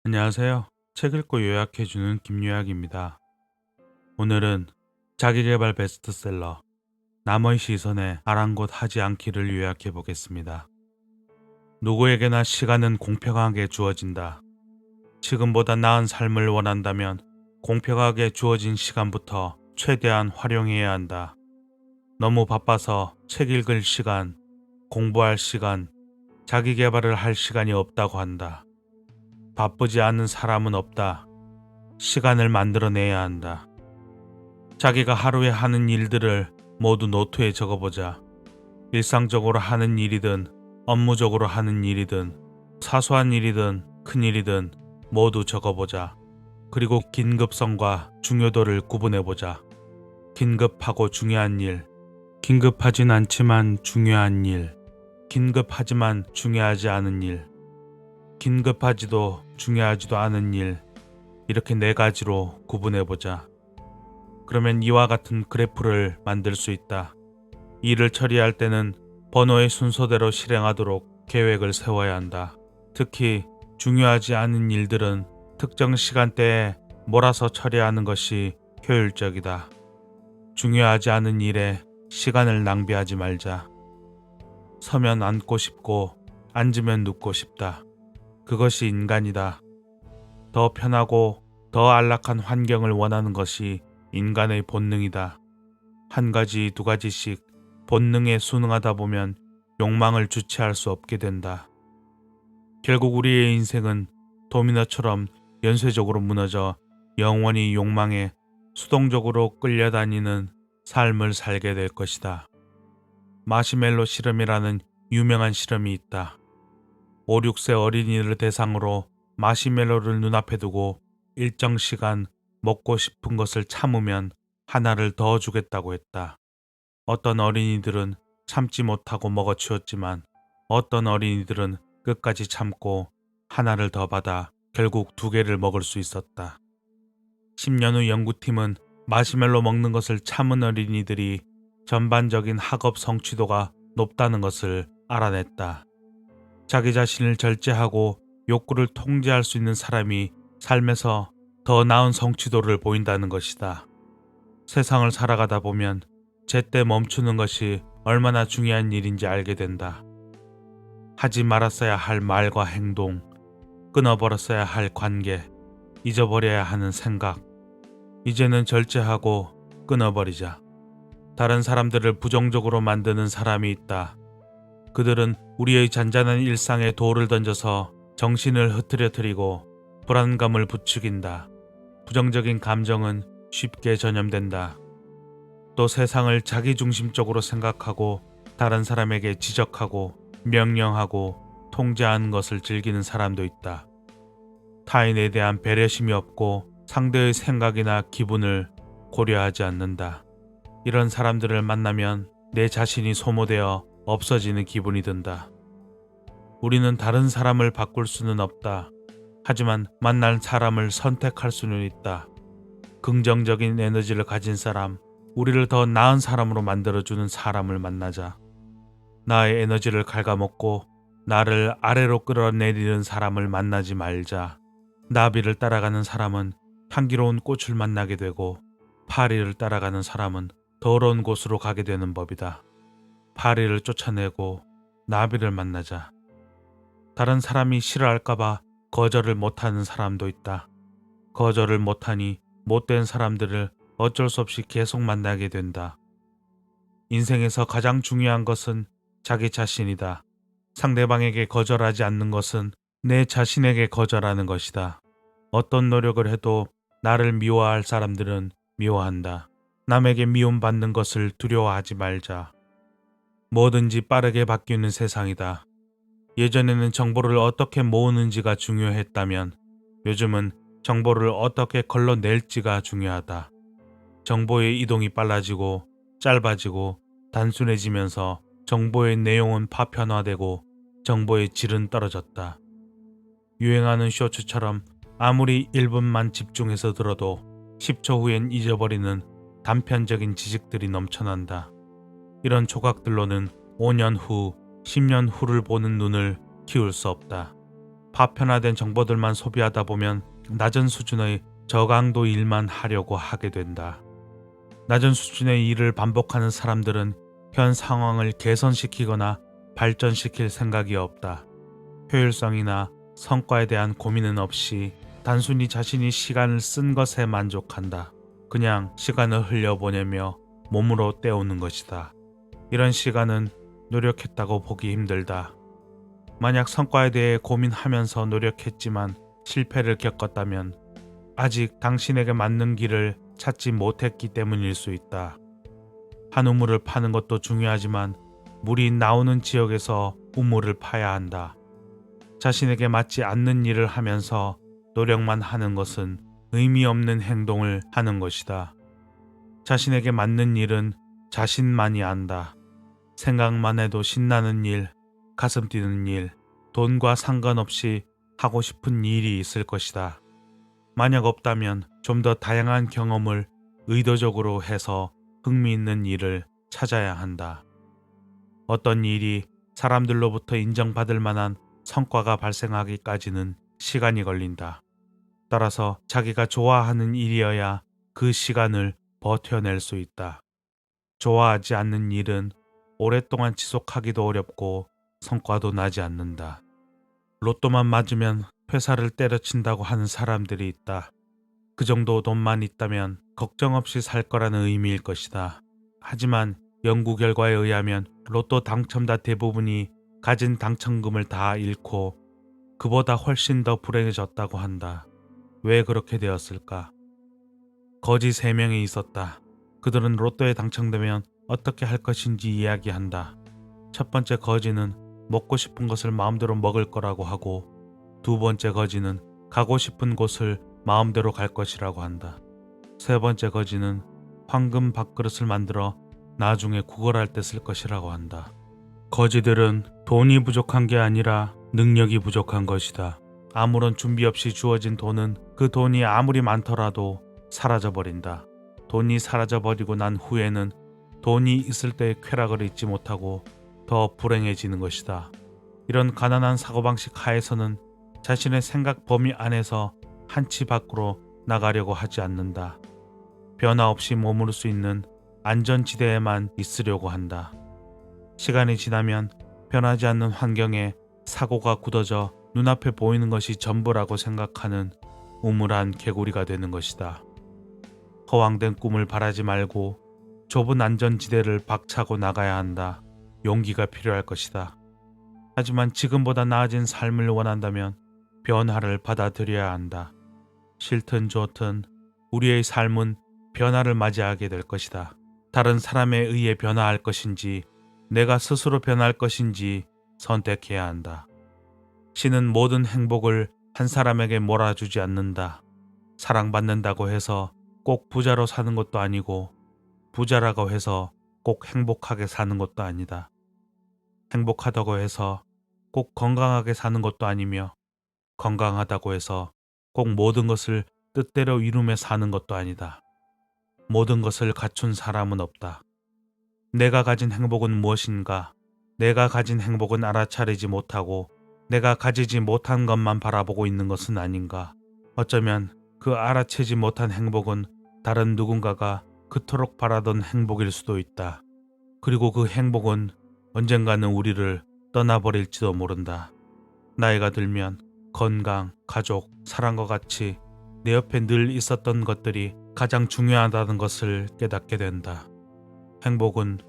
안녕하세요. 책 읽고 요약해주는 김요약입니다. 오늘은 자기계발 베스트셀러 남의 시선에 아랑곳 하지 않기를 요약해 보겠습니다. 누구에게나 시간은 공평하게 주어진다. 지금보다 나은 삶을 원한다면 공평하게 주어진 시간부터 최대한 활용해야 한다. 너무 바빠서 책 읽을 시간, 공부할 시간, 자기계발을 할 시간이 없다고 한다. 바쁘지 않은 사람은 없다. 시간을 만들어내야 한다. 자기가 하루에 하는 일들을 모두 노트에 적어보자. 일상적으로 하는 일이든 업무적으로 하는 일이든 사소한 일이든 큰 일이든 모두 적어보자. 그리고 긴급성과 중요도를 구분해보자. 긴급하고 중요한 일, 긴급하진 않지만 중요한 일, 긴급하지만 중요하지 않은 일, 긴급하지도 중요하지도 않은 일, 이렇게 네 가지로 구분해보자. 그러면 이와 같은 그래프를 만들 수 있다. 일을 처리할 때는 번호의 순서대로 실행하도록 계획을 세워야 한다. 특히 중요하지 않은 일들은 특정 시간대에 몰아서 처리하는 것이 효율적이다. 중요하지 않은 일에 시간을 낭비하지 말자. 서면 앉고 싶고 앉으면 눕고 싶다. 그것이 인간이다. 더 편하고 더 안락한 환경을 원하는 것이 인간의 본능이다. 한 가지, 두 가지씩 본능에 순응하다 보면 욕망을 주체할 수 없게 된다. 결국 우리의 인생은 도미노처럼 연쇄적으로 무너져 영원히 욕망에 수동적으로 끌려다니는 삶을 살게 될 것이다. 마시멜로 실험이라는 유명한 실험이 있다. 5, 6세 어린이를 대상으로 마시멜로를 눈앞에 두고 일정 시간 먹고 싶은 것을 참으면 하나를 더 주겠다고 했다. 어떤 어린이들은 참지 못하고 먹어치웠지만 어떤 어린이들은 끝까지 참고 하나를 더 받아 결국 2개를 먹을 수 있었다. 10년 후 연구팀은 마시멜로 먹는 것을 참은 어린이들이 전반적인 학업 성취도가 높다는 것을 알아냈다. 자기 자신을 절제하고 욕구를 통제할 수 있는 사람이 삶에서 더 나은 성취도를 보인다는 것이다. 세상을 살아가다 보면 제때 멈추는 것이 얼마나 중요한 일인지 알게 된다. 하지 말았어야 할 말과 행동, 끊어버렸어야 할 관계, 잊어버려야 하는 생각. 이제는 절제하고 끊어버리자. 다른 사람들을 부정적으로 만드는 사람이 있다. 그들은 우리의 잔잔한 일상에 돌을 던져서 정신을 흐트러뜨리고 불안감을 부추긴다. 부정적인 감정은 쉽게 전염된다. 또 세상을 자기중심적으로 생각하고 다른 사람에게 지적하고 명령하고 통제하는 것을 즐기는 사람도 있다. 타인에 대한 배려심이 없고 상대의 생각이나 기분을 고려하지 않는다. 이런 사람들을 만나면 내 자신이 소모되어 없어지는 기분이 든다. 우리는 다른 사람을 바꿀 수는 없다. 하지만 만날 사람을 선택할 수는 있다. 긍정적인 에너지를 가진 사람, 우리를 더 나은 사람으로 만들어주는 사람을 만나자. 나의 에너지를 갉아먹고 나를 아래로 끌어내리는 사람을 만나지 말자. 나비를 따라가는 사람은 향기로운 꽃을 만나게 되고 파리를 따라가는 사람은 더러운 곳으로 가게 되는 법이다. 파리를 쫓아내고 나비를 만나자. 다른 사람이 싫어할까봐 거절을 못하는 사람도 있다. 거절을 못하니 못된 사람들을 어쩔 수 없이 계속 만나게 된다. 인생에서 가장 중요한 것은 자기 자신이다. 상대방에게 거절하지 않는 것은 내 자신에게 거절하는 것이다. 어떤 노력을 해도 나를 미워할 사람들은 미워한다. 남에게 미움받는 것을 두려워하지 말자. 뭐든지 빠르게 바뀌는 세상이다. 예전에는 정보를 어떻게 모으는지가 중요했다면 요즘은 정보를 어떻게 걸러낼지가 중요하다. 정보의 이동이 빨라지고 짧아지고 단순해지면서 정보의 내용은 파편화되고 정보의 질은 떨어졌다. 유행하는 쇼츠처럼 아무리 1분만 집중해서 들어도 10초 후엔 잊어버리는 단편적인 지식들이 넘쳐난다. 이런 조각들로는 5년 후, 10년 후를 보는 눈을 키울 수 없다. 파편화된 정보들만 소비하다 보면 낮은 수준의 저강도 일만 하려고 하게 된다. 낮은 수준의 일을 반복하는 사람들은 현 상황을 개선시키거나 발전시킬 생각이 없다. 효율성이나 성과에 대한 고민은 없이 단순히 자신이 시간을 쓴 것에 만족한다. 그냥 시간을 흘려보내며 몸으로 때우는 것이다. 이런 시간은 노력했다고 보기 힘들다. 만약 성과에 대해 고민하면서 노력했지만 실패를 겪었다면 아직 당신에게 맞는 길을 찾지 못했기 때문일 수 있다. 한 우물을 파는 것도 중요하지만 물이 나오는 지역에서 우물을 파야 한다. 자신에게 맞지 않는 일을 하면서 노력만 하는 것은 의미 없는 행동을 하는 것이다. 자신에게 맞는 일은 자신만이 안다. 생각만 해도 신나는 일, 가슴 뛰는 일, 돈과 상관없이 하고 싶은 일이 있을 것이다. 만약 없다면 좀 더 다양한 경험을 의도적으로 해서 흥미있는 일을 찾아야 한다. 어떤 일이 사람들로부터 인정받을 만한 성과가 발생하기까지는 시간이 걸린다. 따라서 자기가 좋아하는 일이어야 그 시간을 버텨낼 수 있다. 좋아하지 않는 일은 오랫동안 지속하기도 어렵고 성과도 나지 않는다. 로또만 맞으면 회사를 때려친다고 하는 사람들이 있다. 그 정도 돈만 있다면 걱정 없이 살 거라는 의미일 것이다. 하지만 연구 결과에 의하면 로또 당첨자 대부분이 가진 당첨금을 다 잃고 그보다 훨씬 더 불행해졌다고 한다. 왜 그렇게 되었을까? 거지 3명이 있었다. 그들은 로또에 당첨되면 어떻게 할 것인지 이야기한다. 첫 번째 거지는 먹고 싶은 것을 마음대로 먹을 거라고 하고, 두 번째 거지는 가고 싶은 곳을 마음대로 갈 것이라고 한다. 세 번째 거지는 황금 밥그릇을 만들어 나중에 구걸할 때 쓸 것이라고 한다. 거지들은 돈이 부족한 게 아니라 능력이 부족한 것이다. 아무런 준비 없이 주어진 돈은 그 돈이 아무리 많더라도 사라져버린다. 돈이 사라져버리고 난 후에는 돈이 있을 때의 쾌락을 잊지 못하고 더 불행해지는 것이다. 이런 가난한 사고방식 하에서는 자신의 생각 범위 안에서 한치 밖으로 나가려고 하지 않는다. 변화 없이 머무를 수 있는 안전지대에만 있으려고 한다. 시간이 지나면 변하지 않는 환경에 사고가 굳어져 눈앞에 보이는 것이 전부라고 생각하는 우물한 개구리가 되는 것이다. 허황된 꿈을 바라지 말고 좁은 안전지대를 박차고 나가야 한다. 용기가 필요할 것이다. 하지만 지금보다 나아진 삶을 원한다면 변화를 받아들여야 한다. 싫든 좋든 우리의 삶은 변화를 맞이하게 될 것이다. 다른 사람에 의해 변화할 것인지 내가 스스로 변할 것인지 선택해야 한다. 신은 모든 행복을 한 사람에게 몰아주지 않는다. 사랑받는다고 해서 꼭 부자로 사는 것도 아니고 부자라고 해서 꼭 행복하게 사는 것도 아니다. 행복하다고 해서 꼭 건강하게 사는 것도 아니며 건강하다고 해서 꼭 모든 것을 뜻대로 이루며 사는 것도 아니다. 모든 것을 갖춘 사람은 없다. 내가 가진 행복은 무엇인가? 내가 가진 행복은 알아차리지 못하고 내가 가지지 못한 것만 바라보고 있는 것은 아닌가? 어쩌면 그 알아채지 못한 행복은 다른 누군가가 그토록 바라던 행복일 수도 있다. 그리고 그 행복은 언젠가는 우리를 떠나버릴지도 모른다. 나이가 들면 건강, 가족, 사랑과 같이 내 옆에 늘 있었던 것들이 가장 중요하다는 것을 깨닫게 된다. 행복은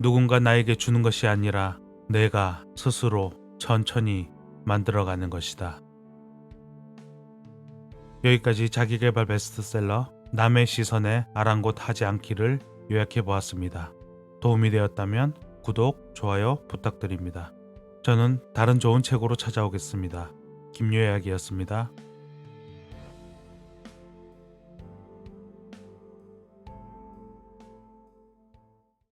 누군가 나에게 주는 것이 아니라 내가 스스로 천천히 만들어가는 것이다. 여기까지 자기계발 베스트셀러 남의 시선에 아랑곳하지 않기를 요약해 보았습니다. 도움이 되었다면 구독, 좋아요 부탁드립니다. 저는 다른 좋은 책으로 찾아오겠습니다. 김요약이었습니다.